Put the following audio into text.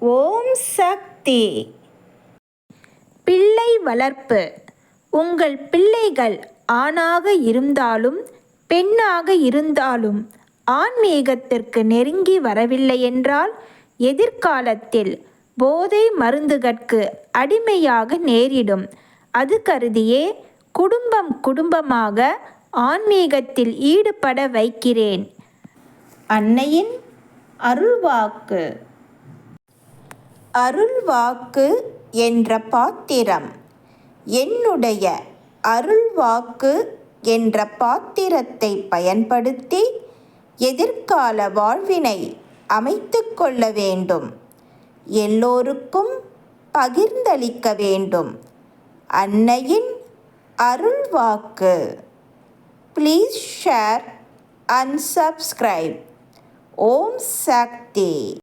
ஓம் சக்தி. பிள்ளை வளர்ப்பு. உங்கள் பிள்ளைகள் ஆணாக இருந்தாலும் பெண்ணாக இருந்தாலும் ஆன்மீகத்திற்கு நெருங்கி வரவில்லை என்றால் எதிர்காலத்தில் போதை மருந்துகட்கு அடிமையாக நேரிடும். அது கருதியே குடும்பமாக ஆன்மீகத்தில் ஈடுபட வைக்கிறேன். அன்னையின் அருள்வாக்கு. அருள்வாக்கு என்ற பாத்திரம். என்னுடைய அருள்வாக்கு என்ற பாத்திரத்தை பயன்படுத்தி எதிர்கால வாழ்வினை அமைத்துக் கொள்ள வேண்டும். எல்லோருக்கும் பகிர்ந்தளிக்க வேண்டும். அன்னையின் அருள்வாக்கு. Please share and subscribe. Om Sakthi.